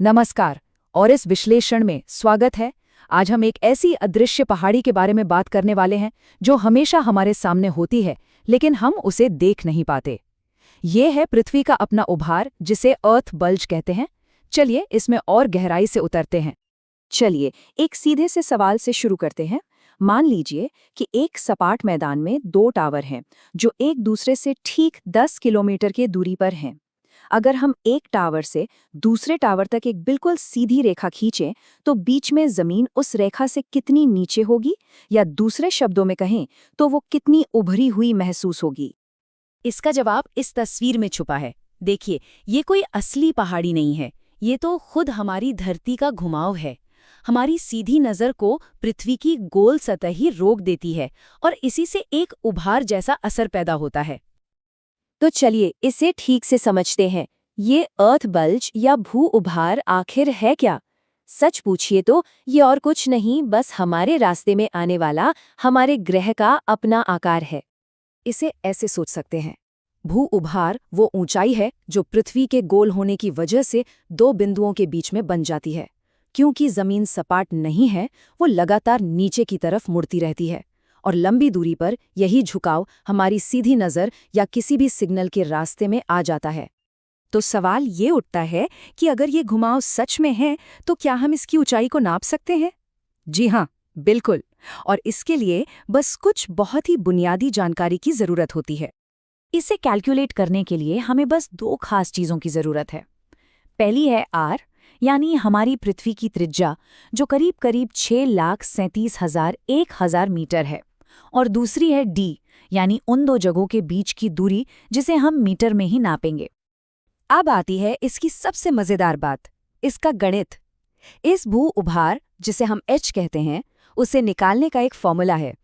नमस्कार और इस विश्लेषण में स्वागत है। आज हम एक ऐसी अदृश्य पहाड़ी के बारे में बात करने वाले हैं जो हमेशा हमारे सामने होती है, लेकिन हम उसे देख नहीं पाते। ये है पृथ्वी का अपना उभार, जिसे अर्थ बल्ज कहते हैं। चलिए इसमें और गहराई से उतरते हैं। चलिए एक सीधे से सवाल से शुरू करते हैं। मान लीजिए कि एक सपाट मैदान में दो टावर हैं जो एक दूसरे से ठीक 10 किलोमीटर की दूरी पर हैं। अगर हम एक टावर से दूसरे टावर तक एक बिल्कुल सीधी रेखा खींचें, तो बीच में जमीन उस रेखा से कितनी नीचे होगी, या दूसरे शब्दों में कहें तो वो कितनी उभरी हुई महसूस होगी? इसका जवाब इस तस्वीर में छुपा है। देखिए, ये कोई असली पहाड़ी नहीं है, ये तो खुद हमारी धरती का घुमाव है। हमारी सीधी नज़र को पृथ्वी की गोल सतह ही रोक देती है और इसी से एक उभार जैसा असर पैदा होता है। तो चलिए इसे ठीक से समझते हैं। ये अर्थ बल्ज या भू उभार आखिर है क्या? सच पूछिए तो ये और कुछ नहीं, बस हमारे रास्ते में आने वाला हमारे ग्रह का अपना आकार है। इसे ऐसे सोच सकते हैं, भू उभार वो ऊंचाई है जो पृथ्वी के गोल होने की वजह से दो बिंदुओं के बीच में बन जाती है। क्योंकि जमीन सपाट नहीं है, वो लगातार नीचे की तरफ मुड़ती रहती है, और लंबी दूरी पर यही झुकाव हमारी सीधी नज़र या किसी भी सिग्नल के रास्ते में आ जाता है। तो सवाल ये उठता है कि अगर ये घुमाव सच में है, तो क्या हम इसकी ऊंचाई को नाप सकते हैं? जी हाँ, बिल्कुल। और इसके लिए बस कुछ बहुत ही बुनियादी जानकारी की ज़रूरत होती है। इसे कैलकुलेट करने के लिए हमें बस दो खास चीज़ों की ज़रूरत है। पहली है आर, यानी हमारी पृथ्वी की त्रिज्या, जो करीब करीब 6,37,001 मीटर है। और दूसरी है डी, यानी उन दो जगहों के बीच की दूरी, जिसे हम मीटर में ही नापेंगे। अब आती है इसकी सबसे मज़ेदार बात, इसका गणित। इस भू उभार, जिसे हम एच कहते हैं, उसे निकालने का एक फॉर्मूला है।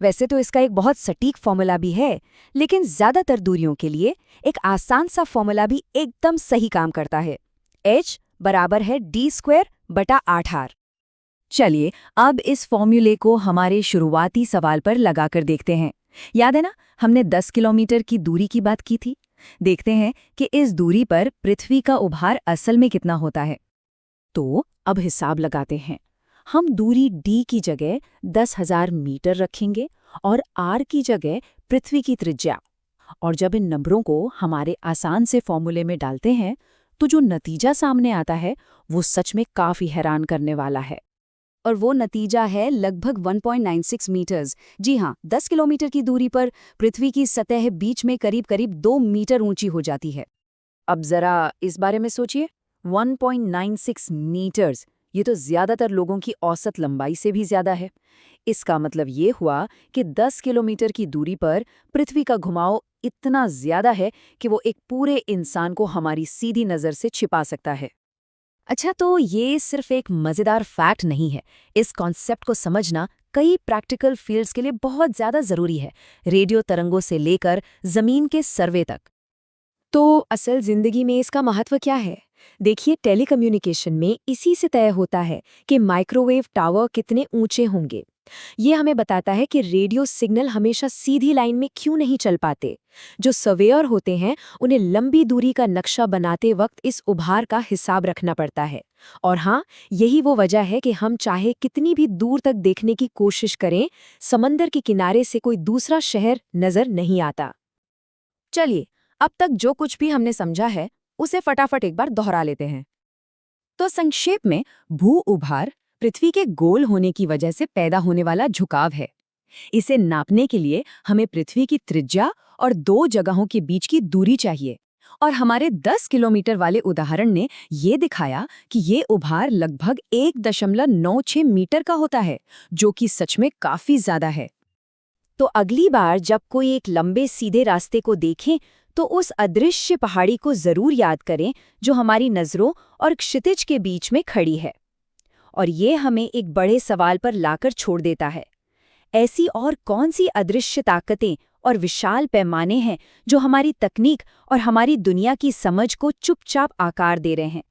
वैसे तो इसका एक बहुत सटीक फॉर्मूला भी है, लेकिन ज़्यादातर दूरियों के लिए एक आसान सा फॉर्मूला भी एकदम सही काम करता है। H बराबर है d²/8r। चलिए अब इस फॉर्मूले को हमारे शुरुआती सवाल पर लगाकर देखते हैं। याद है ना, हमने 10 किलोमीटर की दूरी की बात की थी। देखते हैं कि इस दूरी पर पृथ्वी का उभार असल में कितना होता है। तो अब हिसाब लगाते हैं। हम दूरी d की जगह 10,000 मीटर रखेंगे और r की जगह पृथ्वी की त्रिज्या। और जब इन नंबरों को हमारे आसान से फॉर्मूले में डालते हैं, तो जो नतीजा सामने आता है वो सच में काफ़ी हैरान करने वाला है। और वो नतीजा है लगभग 1.96 मीटर्स। जी हाँ, 10 किलोमीटर की दूरी पर पृथ्वी की सतह बीच में करीब करीब 2 मीटर ऊंची हो जाती है। अब जरा इस बारे में सोचिए, 1.96 मीटर्स, ये तो ज़्यादातर लोगों की औसत लंबाई से भी ज़्यादा है। इसका मतलब ये हुआ कि 10 किलोमीटर की दूरी पर पृथ्वी का घुमाव इतना ज़्यादा है कि वो एक पूरे इंसान को हमारी सीधी नज़र से छिपा सकता है। अच्छा, तो ये सिर्फ एक मज़ेदार फैक्ट नहीं है। इस कॉन्सेप्ट को समझना कई प्रैक्टिकल फील्ड्स के लिए बहुत ज़्यादा ज़रूरी है, रेडियो तरंगों से लेकर ज़मीन के सर्वे तक। तो असल ज़िंदगी में इसका महत्व क्या है? देखिए, टेलीकम्युनिकेशन में इसी से तय होता है कि माइक्रोवेव टावर कितने ऊंचे होंगे। ये हमें बताता है कि रेडियो सिग्नल हमेशा सीधी लाइन में क्यों नहीं चल पाते। जो सर्वेयर होते हैं, उन्हें लंबी दूरी का नक्शा बनाते वक्त इस उभार का हिसाब रखना पड़ता है। और हाँ, यही वो वजह है कि हम चाहे कितनी भी दूर तक देखने की कोशिश करें, समंदर के किनारे से कोई दूसरा शहर नजर नहीं आता। चलिए, अब तक जो कुछ भी हमने समझा है, उसे फटाफट एक बार दोहरा लेते हैं। तो संक्षेप में, भू उभार पृथ्वी के गोल होने की वजह से पैदा होने वाला झुकाव है। इसे नापने के लिए हमें पृथ्वी की त्रिज्या और दो जगहों के बीच की दूरी चाहिए। और हमारे 10 किलोमीटर वाले उदाहरण ने ये दिखाया कि ये उभार लगभग 1.96 मीटर का होता है, जो कि सच में काफी ज्यादा है। तो अगली बार जब कोई एक लंबे सीधे रास्ते को देखें, तो उस अदृश्य पहाड़ी को जरूर याद करें जो हमारी नजरों और क्षितिज के बीच में खड़ी है। और ये हमें एक बड़े सवाल पर लाकर छोड़ देता है, ऐसी और कौन सी अदृश्य ताकतें और विशाल पैमाने हैं जो हमारी तकनीक और हमारी दुनिया की समझ को चुपचाप आकार दे रहे हैं।